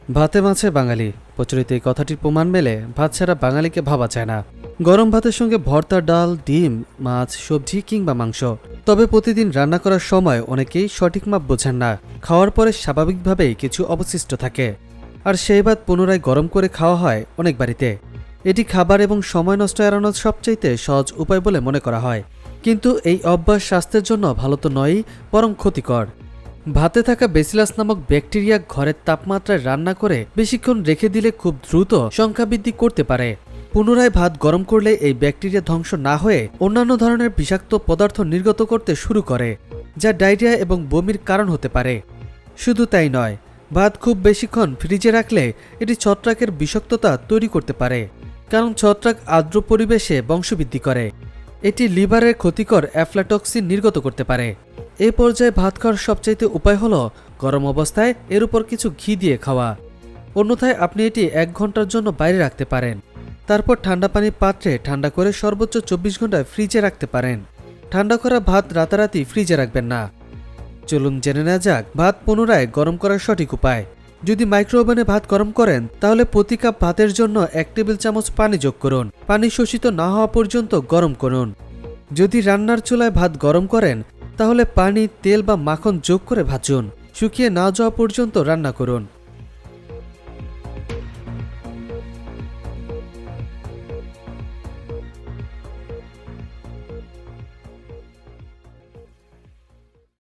ভাতে মাছে বাঙালি প্রচলিত এই কথাটির প্রমাণ মেলে ভাত ছাড়া বাঙালিকে ভাবা যায় না। গরম ভাতের সঙ্গে ভর্তা, ডাল, ডিম, মাছ, সবজি কিংবা মাংস। তবে প্রতিদিন রান্না করার সময় অনেকেই সঠিক মাপ বোঝেন না। খাওয়ার পরে স্বাভাবিকভাবেই কিছু অবশিষ্ট থাকে, আর সেই ভাত পুনরায় গরম করে খাওয়া হয় অনেক বাড়িতে। এটি খাবার এবং সময় নষ্ট এড়ানোর সবচাইতে সহজ উপায় বলে মনে করা হয়। কিন্তু এই অভ্যাস স্বাস্থ্যের জন্য ভালো তো নয়ই, বরং ক্ষতিকর। ভাতে থাকা বেসিলাস নামক ব্যাকটেরিয়া ঘরের তাপমাত্রায় রান্না করে বেশিক্ষণ রেখে দিলে খুব দ্রুত সংখ্যা বৃদ্ধি করতে পারে। পুনরায় ভাত গরম করলে এই ব্যাকটেরিয়া ধ্বংস না হয়ে অন্যান্য ধরনের বিষাক্ত পদার্থ নির্গত করতে শুরু করে, যা ডায়রিয়া এবং বমির কারণ হতে পারে। শুধু তাই নয়, ভাত খুব বেশিক্ষণ ফ্রিজে রাখলে এটি ছত্রাকের বিষাক্ততা তৈরি করতে পারে, কারণ ছত্রাক আর্দ্র পরিবেশে বংশবৃদ্ধি করে। এটি লিভারের ক্ষতিকর অ্যাফ্লাটক্সিন নির্গত করতে পারে। এই পর্যায়ে ভাত খাওয়ার সবচাইতে উপায় হলো গরম অবস্থায় এর উপর কিছু ঘি দিয়ে খাওয়া। অন্যথায় আপনি এটি 1 ঘন্টার জন্য বাইরে রাখতে পারেন। তারপর ঠান্ডা পানির পাত্রে ঠান্ডা করে সর্বোচ্চ 24 ঘন্টা ফ্রিজে রাখতে পারেন। ঠান্ডা করা ভাত রাতারাতি ফ্রিজে রাখবেন না। চলুন জেনে নেওয়া যাক ভাত পুনরায় গরম করার সঠিক উপায়। যদি মাইক্রোওভেনে ভাত গরম করেন, তাহলে প্রতি কাপ ভাতের জন্য 1 টেবিল চামচ পানি যোগ করুন। পানি শোষিত না হওয়া পর্যন্ত গরম করুন। যদি রান্নার চুলায় ভাত গরম করেন, তাহলে পানি, তেল বা মাখন যোগ করে ভাজুন। শুকিয়ে না যাওয়া পর্যন্ত রান্না করুন।